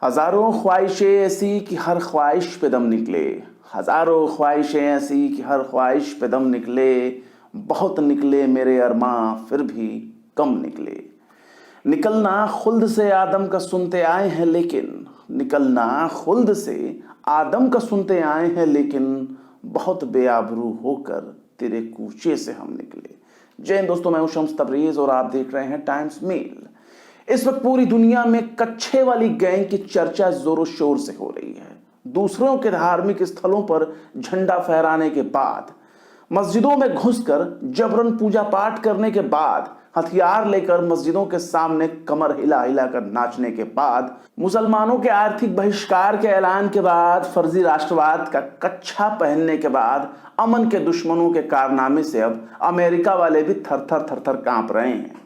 हजारों ख्वाहिशें ऐसी कि हर ख्वाहिश पे दम निकले। हजारों ख्वाहिशें ऐसी कि हर ख्वाहिश पे दम निकले। बहुत निकले मेरे अरमां फिर भी कम निकले। निकलना खुल्द से आदम का सुनते आए हैं लेकिन, निकलना खुल्द से आदम का सुनते आए हैं लेकिन, बहुत बेआबरू होकर तेरे कूचे से हम निकले। जय हिंद दोस्तों, मैं हूं शम्स तबरेज और आप देख रहे हैं टाइम्स मेल। इस वक्त पूरी दुनिया में कच्छे वाली गैंग की चर्चा जोरों शोर से हो रही है। दूसरों के धार्मिक स्थलों पर झंडा फहराने के बाद, मस्जिदों में घुसकर जबरन पूजा पाठ करने के बाद, हथियार लेकर मस्जिदों के सामने कमर हिला हिला कर नाचने के बाद, मुसलमानों के आर्थिक बहिष्कार के ऐलान के बाद, फर्जी राष्ट्रवाद का कच्छा पहनने के बाद, अमन के दुश्मनों के कारनामे से अब अमेरिका वाले भी थर थर कांप रहे हैं।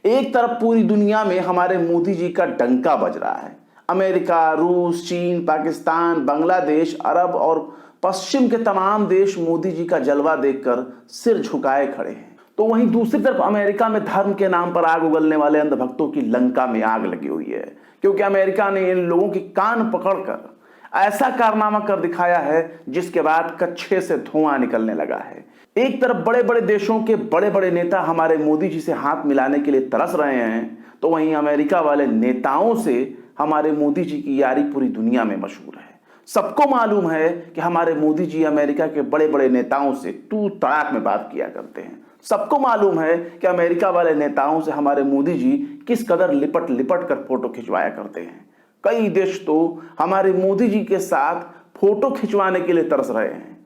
एक तरफ पूरी दुनिया में हमारे मोदी जी का डंका बज रहा है। अमेरिका, रूस, चीन, पाकिस्तान, बांग्लादेश, अरब और पश्चिम के तमाम देश मोदी जी का जलवा देखकर सिर झुकाए खड़े हैं। तो वहीं दूसरी तरफ अमेरिका में धर्म के नाम पर आग उगलने वाले अंधभक्तों की लंका में आग लगी हुई है, क्योंकि अमेरिका ने इन लोगों की कान पकड़कर ऐसा कारनामा कर दिखाया है जिसके बाद कच्छे से धुआं निकलने लगा है। एक तरफ बड़े बड़े देशों के बड़े बड़े नेता हमारे मोदी जी से हाथ मिलाने के लिए तरस रहे हैं, तो वहीं अमेरिका वाले नेताओं से हमारे मोदी जी की यारी पूरी दुनिया में मशहूर है। सबको मालूम है कि हमारे मोदी जी अमेरिका के बड़े बड़े नेताओं से तू तड़ाक में बात किया करते हैं। सबको मालूम है कि अमेरिका वाले नेताओं से हमारे मोदी जी किस कदर लिपट लिपट कर फोटो खिंचवाया करते हैं। कई देश तो हमारे मोदी जी के साथ फोटो खिंचवाने के लिए तरस रहे हैं,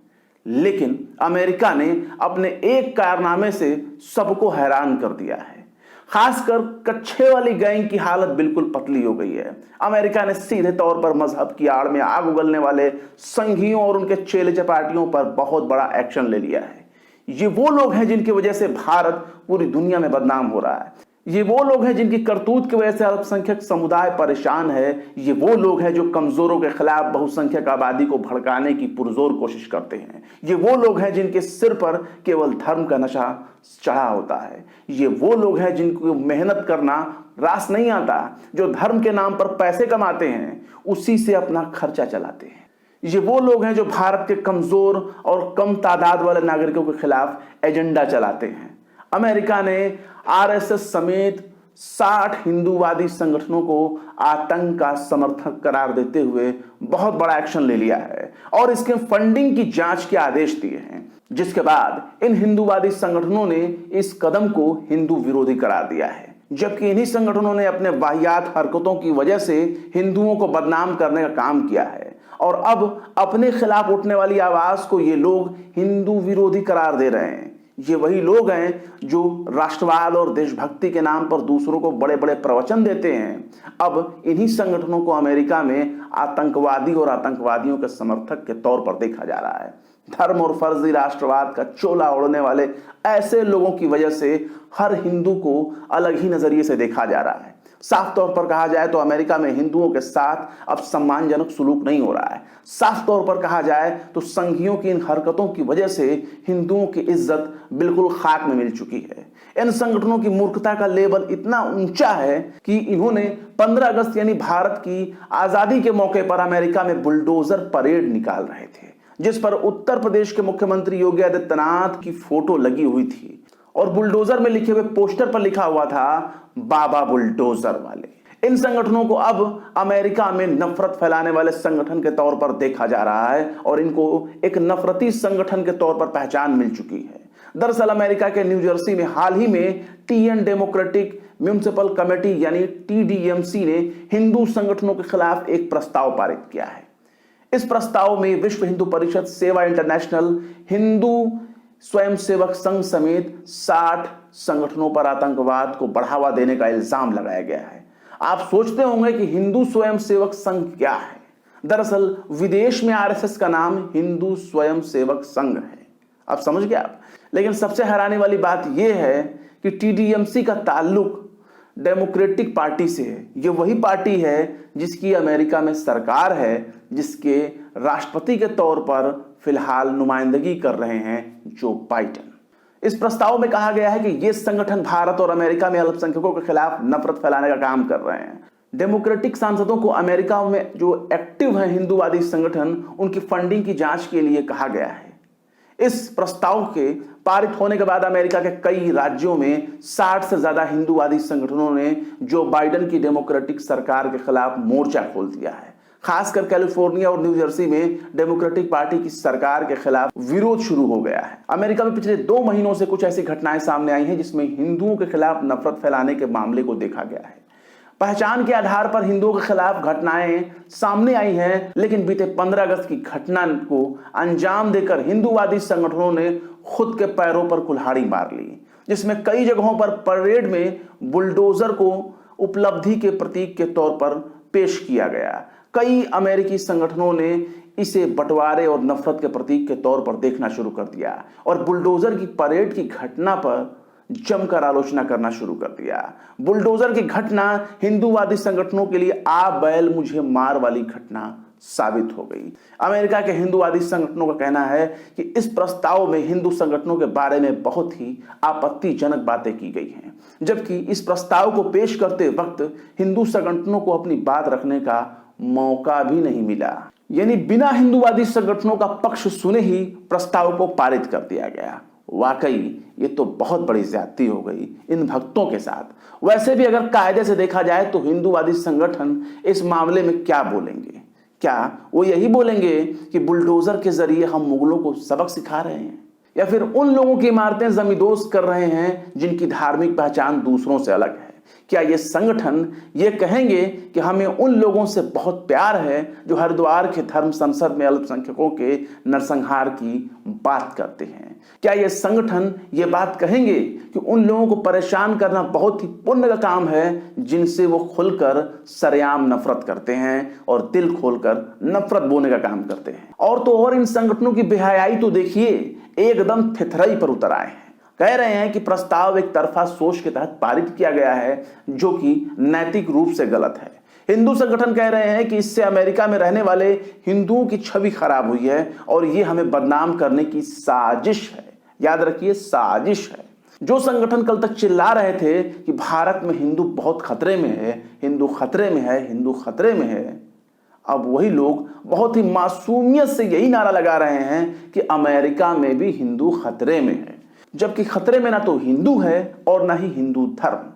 लेकिन अमेरिका ने अपने एक कारनामे से सबको हैरान कर दिया है। खासकर कच्छे वाली गैंग की हालत बिल्कुल पतली हो गई है। अमेरिका ने सीधे तौर पर मजहब की आड़ में आग उगलने वाले संघियों और उनके चेले चपाटियों पर बहुत बड़ा एक्शन ले लिया है। ये वो लोग हैं जिनकी वजह से भारत पूरी दुनिया में बदनाम हो रहा है। ये वो लोग हैं जिनकी करतूत की वजह से अल्पसंख्यक समुदाय परेशान है। ये वो लोग हैं जो कमजोरों के खिलाफ बहुसंख्यक आबादी को भड़काने की पुरजोर कोशिश करते हैं। ये वो लोग हैं जिनके सिर पर केवल धर्म का नशा चढ़ा होता है। ये वो लोग हैं जिनको मेहनत करना रास नहीं आता, जो धर्म के नाम पर पैसे कमाते हैं, उसी से अपना खर्चा चलाते हैं। ये वो लोग हैं जो भारत के कमजोर और कम तादाद वाले नागरिकों के खिलाफ एजेंडा चलाते हैं। अमेरिका ने आरएसएस समेत 60 हिंदूवादी संगठनों को आतंक का समर्थक करार देते हुए बहुत बड़ा एक्शन ले लिया है और इसके फंडिंग की जांच के आदेश दिए हैं, जिसके बाद इन हिंदूवादी संगठनों ने इस कदम को हिंदू विरोधी करार दिया है। जबकि इन्हीं संगठनों ने अपने वाहियात हरकतों की वजह से हिंदुओं को बदनाम करने का काम किया है और अब अपने खिलाफ उठने वाली आवाज को ये लोग हिंदू विरोधी करार दे रहे हैं। ये वही लोग हैं जो राष्ट्रवाद और देशभक्ति के नाम पर दूसरों को बड़े बड़े प्रवचन देते हैं। अब इन्हीं संगठनों को अमेरिका में आतंकवादी और आतंकवादियों के समर्थक के तौर पर देखा जा रहा है। धर्म और फर्जी राष्ट्रवाद का चोला ओढ़ने वाले ऐसे लोगों की वजह से हर हिंदू को अलग ही नजरिए से देखा जा रहा है। साफ तौर पर कहा जाए तो अमेरिका में हिंदुओं के साथ अब सम्मानजनक सुलूक नहीं हो रहा है। साफ तौर पर कहा जाए तो संघियों की इन हरकतों की वजह से हिंदुओं की इज्जत बिल्कुल खाक में मिल चुकी है। इन संगठनों की मूर्खता का लेवल इतना ऊंचा है कि इन्होंने 15 अगस्त यानी भारत की आजादी के मौके पर अमेरिका में बुलडोजर परेड निकाल रहे थे, जिस पर उत्तर प्रदेश के मुख्यमंत्री योगी आदित्यनाथ की फोटो लगी हुई थी और बुलडोजर में लिखे हुए पोस्टर पर लिखा हुआ था बाबा बुलडोजर वाले। इन संगठनों को अब अमेरिका में नफरत फैलाने वाले संगठन के तौर पर देखा जा रहा है और इनको एक नफरती संगठन के तौर पर पहचान मिल चुकी है। दरअसल अमेरिका के न्यू जर्सी में हाल ही में टीएन डेमोक्रेटिक म्युनिसिपल कमेटी यानी टीडीएमसी ने हिंदू संगठनों के खिलाफ एक प्रस्ताव पारित किया है। इस प्रस्ताव में विश्व हिंदू परिषद, सेवा इंटरनेशनल, हिंदू स्वयंसेवक संघ समेत 60 संगठनों पर आतंकवाद को बढ़ावा देने का इल्जाम लगाया गया है। आप सोचते होंगे कि हिंदू स्वयंसेवक संघ क्या है। दरअसल विदेश में आरएसएस का नाम हिंदू स्वयंसेवक संघ है। अब समझ गए आप। लेकिन सबसे हैरानी वाली बात यह है कि टीडीएमसी का ताल्लुक डेमोक्रेटिक पार्टी से है। यह वही पार्टी है जिसकी अमेरिका में सरकार है, जिसके राष्ट्रपति के तौर पर फिलहाल नुमाइंदगी कर रहे हैं जो बाइडेन। इस प्रस्ताव में कहा गया है कि ये संगठन भारत और अमेरिका में अल्पसंख्यकों के खिलाफ नफरत फैलाने का काम कर रहे हैं। डेमोक्रेटिक सांसदों को अमेरिका में जो एक्टिव है हिंदूवादी संगठन, उनकी फंडिंग की जांच के लिए कहा गया है। इस प्रस्ताव के पारित होने के बाद अमेरिका के कई राज्यों में 60 से ज्यादा हिंदूवादी संगठनों ने जो बाइडेन की डेमोक्रेटिक सरकार के खिलाफ मोर्चा खोल दिया है। खासकर कैलिफोर्निया और न्यू जर्सी में डेमोक्रेटिक पार्टी की सरकार के खिलाफ विरोध शुरू हो गया है। अमेरिका में पिछले 2 महीनों से कुछ ऐसी घटनाएं सामने आई हैं जिसमें हिंदुओं के खिलाफ नफरत फैलाने के मामले को देखा गया है। पहचान के आधार पर हिंदुओं के खिलाफ घटनाएं सामने आई हैं, लेकिन बीते 15 अगस्त की घटना को अंजाम देकर हिंदूवादी संगठनों ने खुद के पैरों पर कुल्हाड़ी मार ली, जिसमें कई जगहों पर परेड में बुलडोजर को उपलब्धि के प्रतीक के तौर पर पेश किया गया। कई अमेरिकी संगठनों ने इसे बंटवारे और नफरत के प्रतीक के तौर पर देखना शुरू कर दिया और बुलडोजर की परेड की घटना पर जमकर आलोचना करना शुरू कर दिया। बुलडोजर की घटना हिंदूवादी संगठनों के लिए आ बैल मुझे मार वाली घटना साबित हो गई। अमेरिका के हिंदूवादी संगठनों का कहना है कि इस प्रस्ताव में हिंदू संगठनों के बारे में बहुत ही आपत्तिजनक बातें की गई हैं, जबकि इस प्रस्ताव को पेश करते वक्त हिंदू संगठनों को अपनी बात रखने का मौका भी नहीं मिला। यानी बिना हिंदूवादी संगठनों का पक्ष सुने ही प्रस्ताव को पारित कर दिया गया। वाकई ये तो बहुत बड़ी ज्यादती हो गई इन भक्तों के साथ। वैसे भी अगर कायदे से देखा जाए तो हिंदूवादी संगठन इस मामले में क्या बोलेंगे? क्या वो यही बोलेंगे कि बुलडोजर के जरिए हम मुगलों को सबक सिखा रहे हैं, या फिर उन लोगों की इमारतें जमींदोज कर रहे हैं जिनकी धार्मिक पहचान दूसरों से अलग है? क्या ये संगठन ये कहेंगे कि हमें उन लोगों से बहुत प्यार है जो हरिद्वार के धर्म संसद में अल्पसंख्यकों के नरसंहार की बात करते हैं? क्या ये संगठन ये बात कहेंगे कि उन लोगों को परेशान करना बहुत ही पुण्य का काम है जिनसे वो खुलकर सरेआम नफरत करते हैं और दिल खोलकर नफरत बोने का काम करते हैं? और तो और इन संगठनों की बेहयाई तो देखिए, एकदम थिथराई पर उतर आए हैं। कह रहे हैं कि प्रस्ताव एक तरफा सोच के तहत पारित किया गया है, जो कि नैतिक रूप से गलत है। हिंदू संगठन कह रहे हैं कि इससे अमेरिका में रहने वाले हिंदुओं की छवि खराब हुई है और ये हमें बदनाम करने की साजिश है। याद रखिए, साजिश है। जो संगठन कल तक चिल्ला रहे थे कि भारत में हिंदू बहुत खतरे में है, हिंदू खतरे में है, हिंदू खतरे में है, अब वही लोग बहुत ही मासूमियत से यही नारा लगा रहे हैं कि अमेरिका में भी हिंदू खतरे में है, जबकि खतरे में ना तो हिंदू है और ना ही हिंदू धर्म।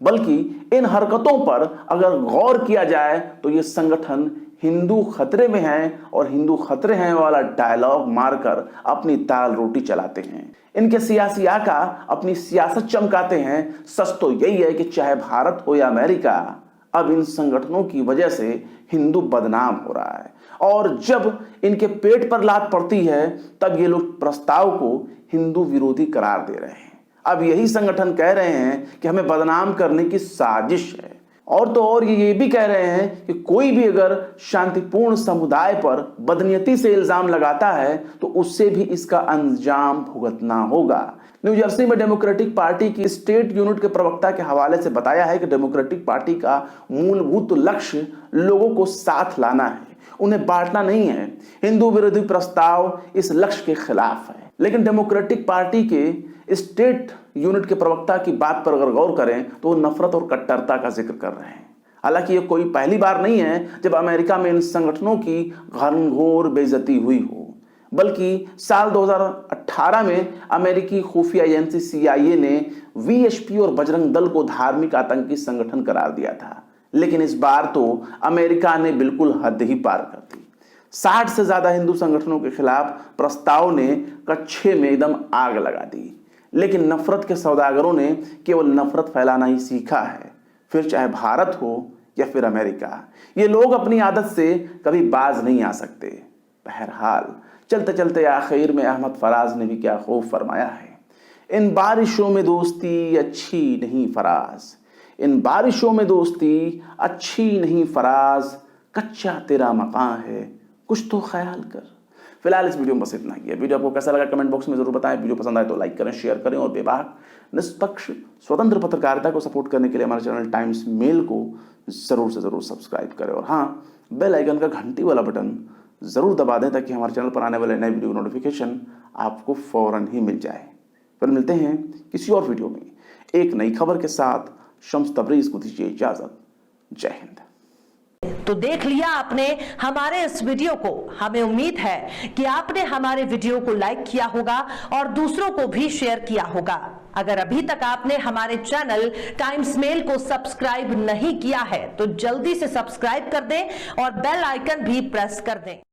बल्कि इन हरकतों पर अगर गौर किया जाए तो ये संगठन हिंदू खतरे में है और हिंदू खतरे हैं वाला डायलॉग मारकर अपनी दाल रोटी चलाते हैं। इनके सियासी आका अपनी सियासत चमकाते हैं। सच तो यही है कि चाहे भारत हो या अमेरिका, अब इन संगठनों की वजह से हिंदू बदनाम हो रहा है, और जब इनके पेट पर लात पड़ती है तब ये लोग प्रस्ताव को हिंदू विरोधी करार दे रहे हैं। अब यही संगठन कह रहे हैं कि हमें बदनाम करने की साजिश है, और तो और ये भी कह रहे हैं कि कोई भी अगर शांतिपूर्ण समुदाय पर बदनीयती से इल्जाम लगाता है तो उससे भी इसका अंजाम भुगतना होगा। न्यू जर्सी में डेमोक्रेटिक पार्टी की स्टेट यूनिट के प्रवक्ता के हवाले से बताया है कि डेमोक्रेटिक पार्टी का मूलभूत लक्ष्य लोगों को साथ लाना है, उन्हें बांटना नहीं है। हिंदू विरोधी प्रस्ताव इस लक्ष्य के खिलाफ है। लेकिन डेमोक्रेटिक पार्टी के स्टेट यूनिट के प्रवक्ता की बात पर अगर गौर करें तो वो नफरत और कट्टरता का जिक्र कर रहे हैं। हालांकि ये कोई पहली बार नहीं है जब अमेरिका में इन संगठनों की घनघोर बेइज्जती हुई हो, बल्कि साल 2018 में अमेरिकी खुफिया एजेंसी CIA ने VSP और बजरंग दल को धार्मिक आतंकी संगठन करार दिया था। लेकिन इस बार तो अमेरिका ने बिल्कुल हद ही पार कर दी। 60 से ज्यादा हिंदू संगठनों के खिलाफ प्रस्ताव ने कच्छे में एकदम आग लगा दी। लेकिन नफरत के सौदागरों ने केवल नफरत फैलाना ही सीखा है, फिर चाहे भारत हो या फिर अमेरिका। ये लोग अपनी आदत से कभी बाज नहीं आ सकते। बहरहाल चलते चलते आखिर में अहमद फराज ने भी क्या खूब फरमाया है, इन बारिशों में दोस्ती अच्छी नहीं फराज, इन बारिशों में दोस्ती अच्छी नहीं फराज, कच्चा तेरा मकान है कुछ तो ख्याल कर। फिलहाल इस वीडियो में बस इतना ही है। वीडियो आपको कैसा लगा कमेंट बॉक्स में जरूर बताएं। वीडियो पसंद आए तो लाइक करें, शेयर करें, और बेबाक निष्पक्ष स्वतंत्र पत्रकारिता को सपोर्ट करने के लिए हमारे चैनल टाइम्स मेल को जरूर से जरूर सब्सक्राइब करें, और हाँ, बेल आइकन का घंटी वाला बटन जरूर दबा दें ताकि हमारे चैनल पर आने वाले नए वीडियो नोटिफिकेशन आपको फौरन ही मिल जाए। फिर मिलते हैं किसी और वीडियो में एक नई खबर के साथ। शम्स तबरेज़ को दीजिए इजाजत। जय हिंद। तो देख लिया आपने हमारे इस वीडियो को। हमें उम्मीद है कि आपने हमारे वीडियो को लाइक किया होगा और दूसरों को भी शेयर किया होगा। अगर अभी तक आपने हमारे चैनल टाइम्स मेल को सब्सक्राइब नहीं किया है तो जल्दी से सब्सक्राइब कर दें और बेल आइकन भी प्रेस कर दें।